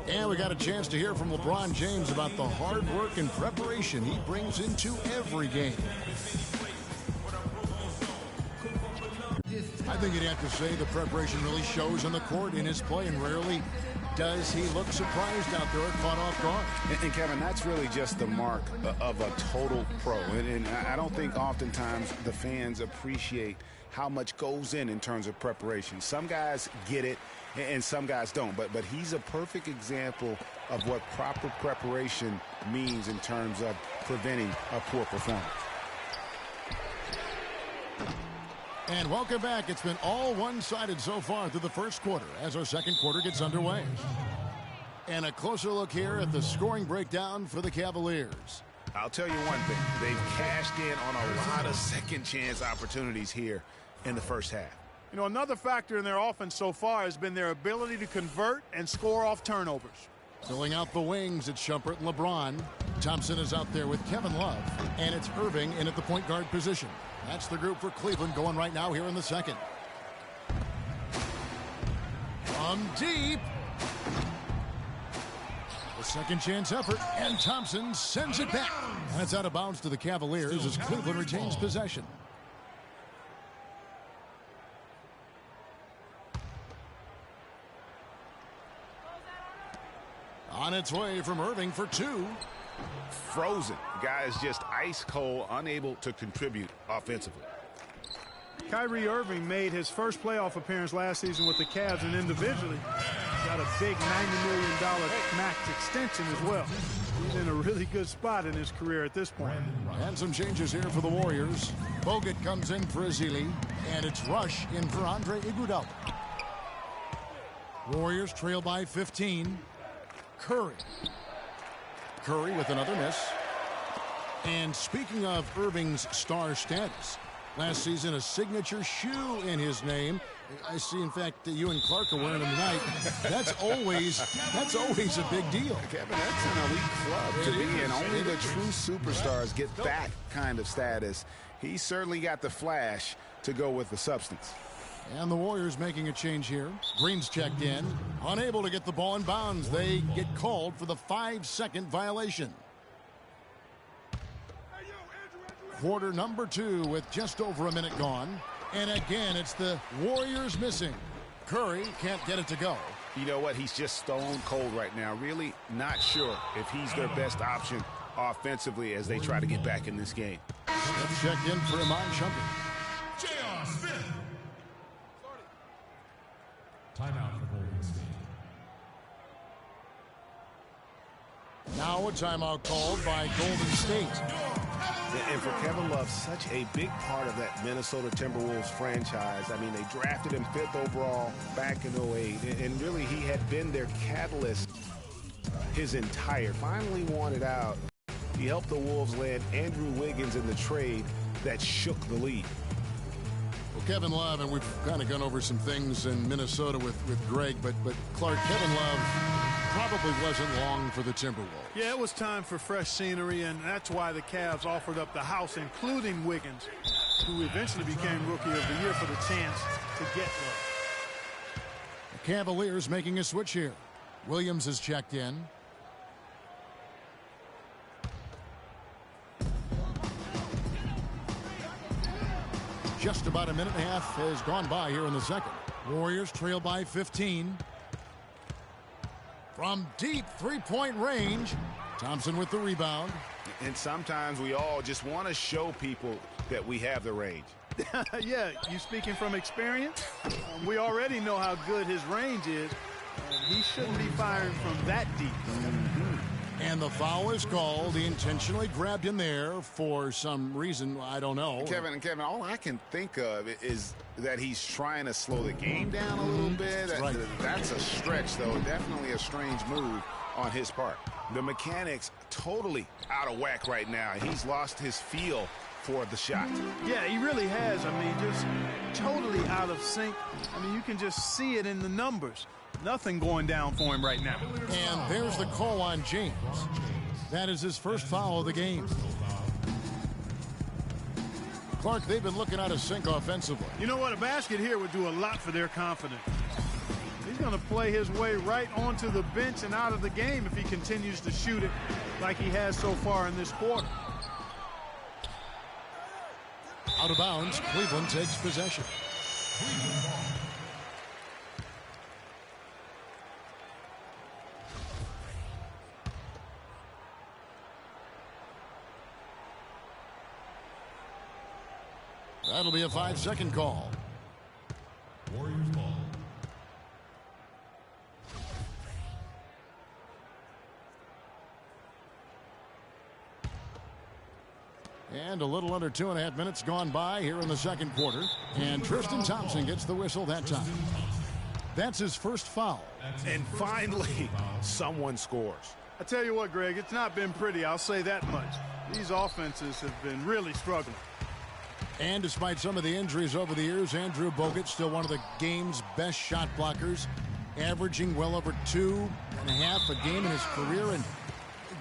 And we got a chance to hear from LeBron James about the hard work and preparation he brings into every game. I think you'd have to say the preparation really shows on the court in his play, and rarely does he look surprised out there or caught off guard. And Kevin, that's really just the mark of a total pro. And I don't think oftentimes the fans appreciate how much goes in terms of preparation. Some guys get it and some guys don't. But he's a perfect example of what proper preparation means in terms of preventing a poor performance. And welcome back. It's been all one-sided so far through the first quarter as our second quarter gets underway. And a closer look here at the scoring breakdown for the Cavaliers. I'll tell you one thing. They've cashed in on a lot of second-chance opportunities here in the first half. You know, another factor in their offense so far has been their ability to convert and score off turnovers. Filling out the wings, it's Shumpert and LeBron. Thompson is out there with Kevin Love. And it's Irving in at the point guard position. That's the group for Cleveland going right now here in the second. From deep. The second chance effort, and Thompson sends it back. That's out of bounds to the Cavaliers as Cleveland retains possession. On its way from Irving for two. Frozen. Guy is just ice cold, unable to contribute offensively. Kyrie Irving made his first playoff appearance last season with the Cavs, and individually got a big $90 million max extension as well. He's in a really good spot in his career at this point. And some changes here for the Warriors. Bogut comes in for Azili, and it's Rush in for Andre Iguodala. Warriors trail by 15. Curry with another miss. And speaking of Irving's star status, last season a signature shoe in his name. I see, in fact, that you and Clark are wearing them tonight. That's always a big deal. Kevin, that's an elite club to be in. Only the true superstars get that kind of status. He certainly got the flash to go with the substance. And the Warriors making a change here. Green's checked in. Unable to get the ball in bounds. They get called for the 5-second violation. Quarter number 2 with just over a minute gone. And again, it's the Warriors missing. Curry can't get it to go. You know what? He's just stone cold right now. Really not sure if he's their best option offensively as they try to get back in this game. Let's check in for Iman Shumpert. J.R. Smith. Timeout for Golden State. Now a timeout called by Golden State. And for Kevin Love, such a big part of that Minnesota Timberwolves franchise. I mean, they drafted him 5th overall back in 08, and really he had been their catalyst his entire. Finally wanted out. He helped the Wolves land Andrew Wiggins in the trade that shook the league. Well, Kevin Love, and we've kind of gone over some things in Minnesota with Greg, but Clark, Kevin Love probably wasn't long for the Timberwolves. Yeah, it was time for fresh scenery, and that's why the Cavs offered up the house, including Wiggins, who eventually became Rookie of the Year, for the chance to get Love. The Cavaliers making a switch here. Williams is checked in. Just about a minute and a half has gone by here in the second. Warriors trail by 15. From deep three-point range, Thompson with the rebound. And sometimes we all just want to show people that we have the range. Yeah, you speaking from experience? We already know how good his range is. He shouldn't be firing from that deep. And the foul is called. He intentionally grabbed him there for some reason. I don't know. Kevin, all I can think of is that he's trying to slow the game down a little bit. Right. That's a stretch, though. Definitely a strange move on his part. The mechanics totally out of whack right now. He's lost his feel for the shot. Yeah, he really has. I mean, just totally out of sync. I mean, you can just see it in the numbers. Nothing going down for him right now. And there's the call on James. That is his first foul of the game. Clark, they've been looking out of sync offensively. You know what? A basket here would do a lot for their confidence. These going to play his way right onto the bench and out of the game if he continues to shoot it like he has so far in this quarter. Out of bounds, Cleveland takes possession. That'll be a 5-second call. Warriors ball. And a little under 2.5 minutes gone by here in the second quarter. And Tristan Thompson gets the whistle that time. That's his first foul. And finally, someone scores. I tell you what, Greg, it's not been pretty, I'll say that much. These offenses have been really struggling. And despite some of the injuries over the years, Andrew Bogut still one of the game's best shot blockers, averaging well over 2.5 a game in his career. And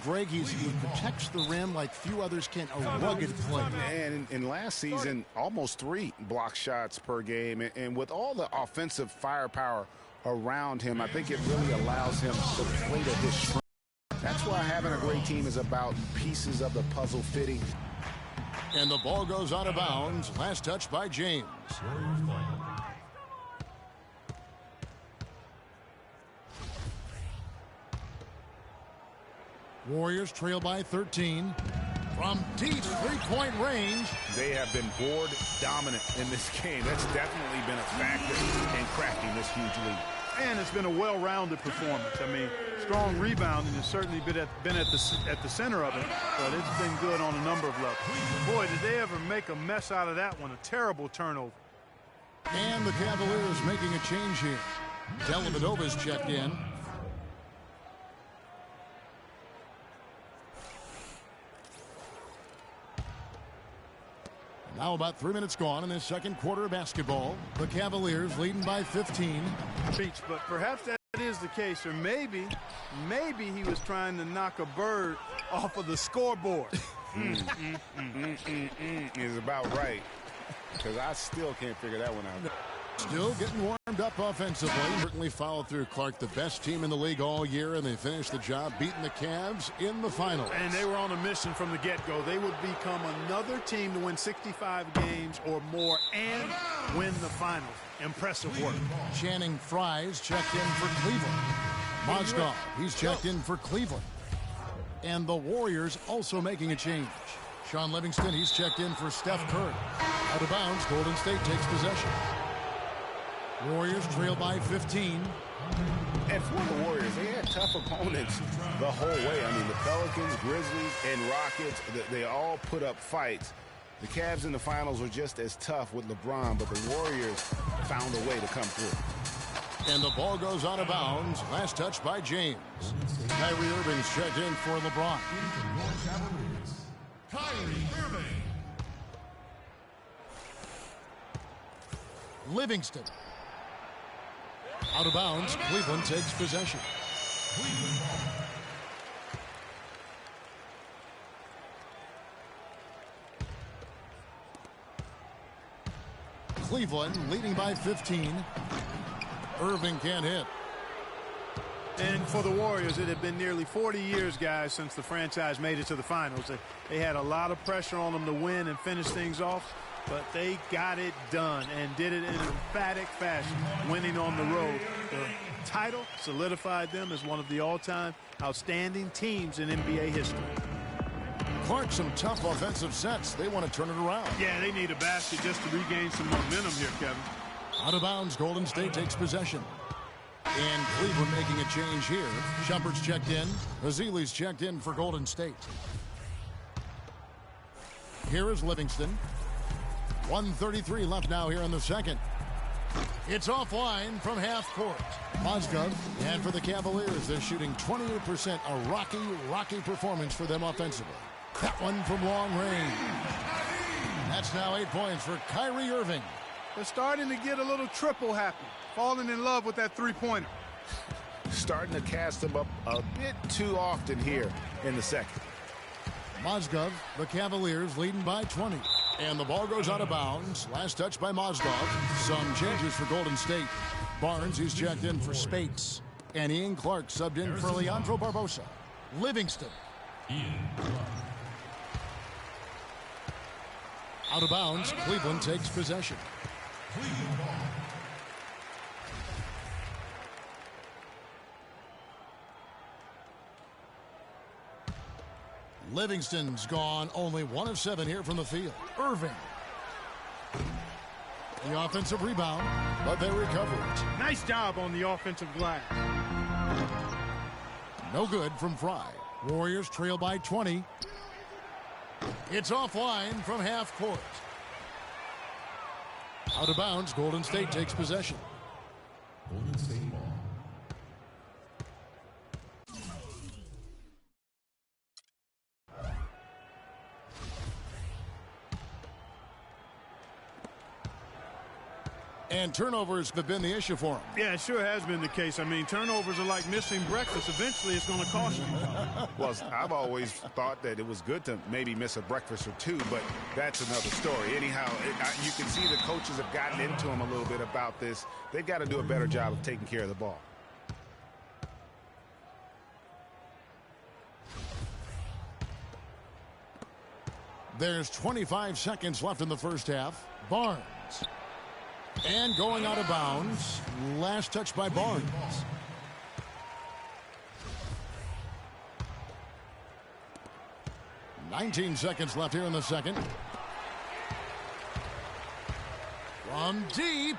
Greg, he protects the rim like few others can. A rugged player. And in last season, almost 3 block shots per game. And with all the offensive firepower around him, I think it really allows him to play to his strength. That's why having a great team is about pieces of the puzzle fitting. And the ball goes out of bounds. Last touch by James. Warriors ball. Warriors trail by 13. From deep three-point range. They have been board dominant in this game. That's definitely been a factor in cracking this huge lead. And it's been a well-rounded performance. I mean, strong rebounding has certainly been at the center of it, but it's been good on a number of levels. Boy, did they ever make a mess out of that one. A terrible turnover. And the Cavaliers making a change here. Dellavedova's checked in. Now about 3 minutes gone in this second quarter of basketball. The Cavaliers leading by 15. But perhaps that is the case, or maybe he was trying to knock a bird off of the scoreboard. Is about right, because I still can't figure that one out. Still getting warmed up offensively. Certainly followed through. Clark, the best team in the league all year, and they finished the job beating the Cavs in the finals. And they were on a mission from the get-go. They would become another team to win 65 games or more and win the finals. Impressive work. Channing Frye's checked in for Cleveland. Mozgov, he's checked in for Cleveland. And the Warriors also making a change. Sean Livingston, he's checked in for Steph Curry. Out of bounds, Golden State takes possession. Warriors trail by 15. And for the Warriors, they had tough opponents the whole way. I mean, the Pelicans, Grizzlies, and Rockets, they all put up fights. The Cavs in the finals were just as tough with LeBron, but the Warriors found a way to come through. And the ball goes out of bounds. Last touch by James. Kyrie Irving's checked in for LeBron. Kyrie Irving. Livingston. Out of bounds. Cleveland takes possession. Cleveland ball. Cleveland leading by 15. Irving can't hit. And for the Warriors, it had been nearly 40 years, guys, since the franchise made it to the finals. They had a lot of pressure on them to win and finish things off, but they got it done and did it in an emphatic fashion, winning on the road. The title solidified them as one of the all-time outstanding teams in NBA history. Clark, some tough offensive sets. They want to turn it around. Yeah, they need a basket just to regain some momentum here, Kevin. Out of bounds, Golden State takes possession. And Cleveland making a change here. Shumpert's checked in. Azili's checked in for Golden State. Here is Livingston. 1:33 left now here in the second. It's offline from half court. Mozgov, and for the Cavaliers, they're shooting 28%. A rocky performance for them offensively. That one from long range. That's now 8 points for Kyrie Irving. They're starting to get a little triple happy, falling in love with that three-pointer. Starting to cast them up a bit too often here in the second. Mozgov, the Cavaliers leading by 20. And the ball goes out of bounds. Last touch by Mozgov. Some changes for Golden State. Barnes, he's checked in for Spates. And Ian Clark subbed in for Leandro Barbosa. Livingston. Out of bounds, Cleveland takes possession. Cleveland ball. Livingston's gone only 1 of 7 here from the field. Irving. The offensive rebound, but they recover it. Nice job on the offensive glass. No good from Fry. Warriors trail by 20. It's offline from half court. Out of bounds, Golden State takes possession. Golden State ball. And turnovers have been the issue for him. Yeah, it sure has been the case. I mean, turnovers are like missing breakfast. Eventually, it's going to cost you. Well, I've always thought that it was good to maybe miss a breakfast or two, but that's another story. Anyhow, you can see the coaches have gotten into him a little bit about this. They've got to do a better job of taking care of the ball. There's 25 seconds left in the first half. Barnes. And going out of bounds. Last touch by Barnes. "19 seconds left here in the second. From deep.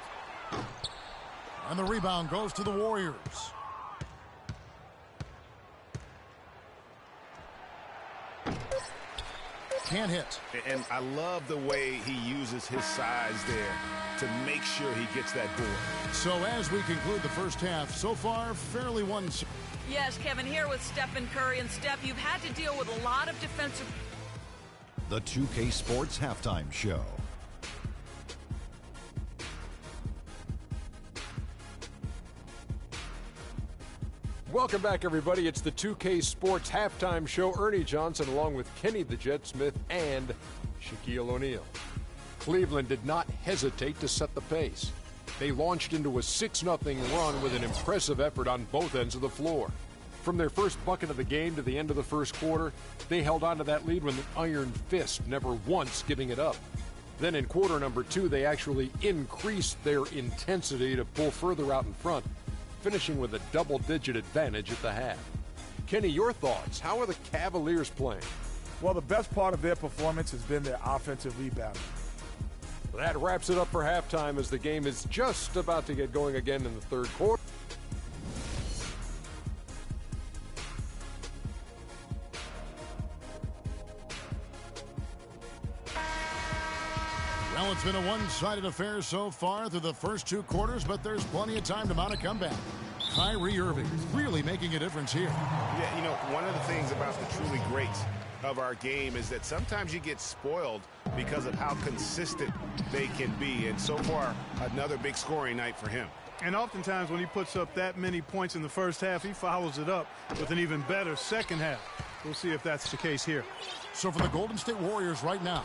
And the rebound goes to the Warriors. Can't hit. And I love the way he uses his size there to make sure he gets that board. So as we conclude the first half, so far, fairly one. Yes, Kevin, here with Stephen Curry. And Steph, you've had to deal with a lot of defensive... The 2K Sports Halftime Show. Welcome back, everybody. It's the 2K Sports Halftime Show. Ernie Johnson along with Kenny the Jet Smith and Shaquille O'Neal. Cleveland did not hesitate to set the pace. They launched into a 6-0 run with an impressive effort on both ends of the floor. From their first bucket of the game to the end of the first quarter, they held on to that lead with an iron fist, never once giving it up. Then in quarter number 2, they actually increased their intensity to pull further out in front, finishing with a double-digit advantage at the half. Kenny, your thoughts? How are the Cavaliers playing? Well, the best part of their performance has been their offensive rebounding. That wraps it up for halftime as the game is just about to get going again in the third quarter. Well, it's been a one-sided affair so far through the first 2 quarters, but there's plenty of time to mount a comeback. Kyrie Irving really making a difference here. Yeah, you know, one of the things about the truly greats of our game is that sometimes you get spoiled because of how consistent they can be. And so far, another big scoring night for him. And oftentimes when he puts up that many points in the first half, he follows it up with an even better second half. We'll see if that's the case here. So for the Golden State Warriors right now,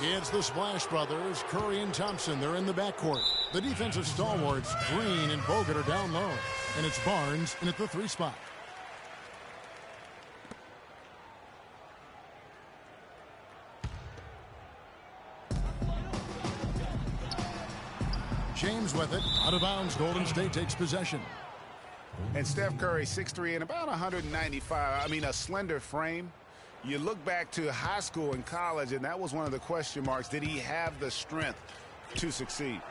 it's the Splash Brothers, Curry and Thompson. They're in the backcourt. The defensive stalwarts, Green and Bogut, are down low. And it's Barnes in at the 3 spot. James with it. Out of bounds. Golden State takes possession. And Steph Curry, 6'3" and about 195. I mean, a slender frame. You look back to high school and college, and that was one of the question marks. Did he have the strength to succeed?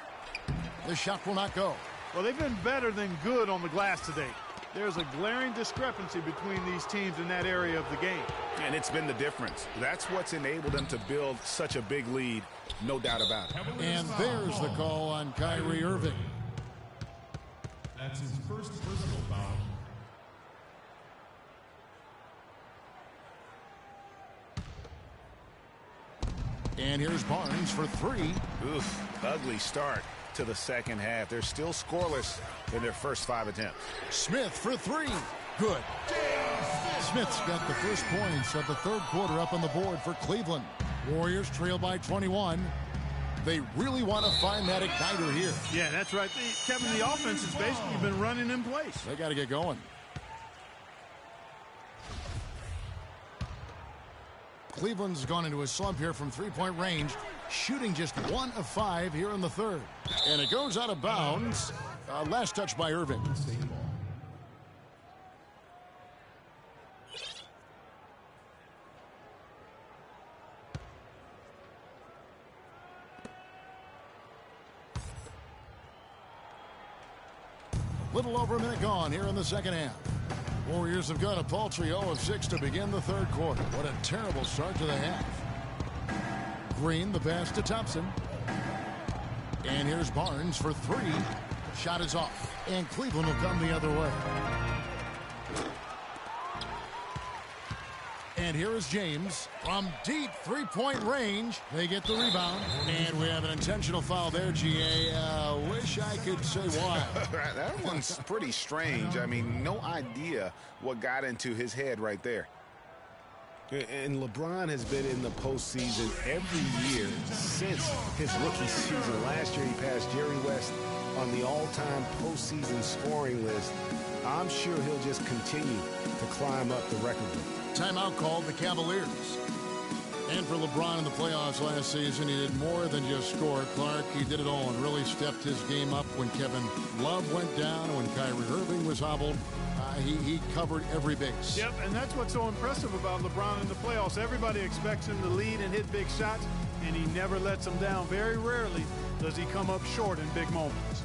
The shot will not go. Well, they've been better than good on the glass today. There's a glaring discrepancy between these teams in that area of the game. And it's been the difference. That's what's enabled them to build such a big lead, no doubt about it. And there's the call on Kyrie Irving. That's his first personal foul. And here's Barnes for 3. Oof, ugly start to the second half. They're still scoreless in their first 5 attempts. Smith for 3. Good. Smith's got the first points of the third quarter up on the board for Cleveland. Warriors trail by 21. They really want to find that igniter here. Yeah, that's right. Kevin, the offense has basically been running in place. They got to get going. Cleveland's gone into a slump here from three-point range, shooting just 1 of 5 here in the third. And it goes out of bounds. Last touch by Irving. Little over a minute gone here in the second half. Warriors have got a paltry 0 of 6 to begin the third quarter. What a terrible start to the half. Green, the pass to Thompson. And here's Barnes for 3. Shot is off. And Cleveland will come the other way. And here is James from deep three-point range. They get the rebound. And we have an intentional foul there, GA. Wish I could say why. That one's pretty strange. I mean, no idea what got into his head right there. And LeBron has been in the postseason every year since his rookie season. Last year, he passed Jerry West on the all-time postseason scoring list. I'm sure he'll just continue to climb up the record book. Timeout called the Cavaliers. And for LeBron in the playoffs last season, he did more than just score. Clark, he did it all and really stepped his game up when Kevin Love went down, when Kyrie Irving was hobbled. He covered every base. Yep, and that's what's so impressive about LeBron in the playoffs. Everybody expects him to lead and hit big shots, and he never lets them down. Very rarely does he come up short in big moments.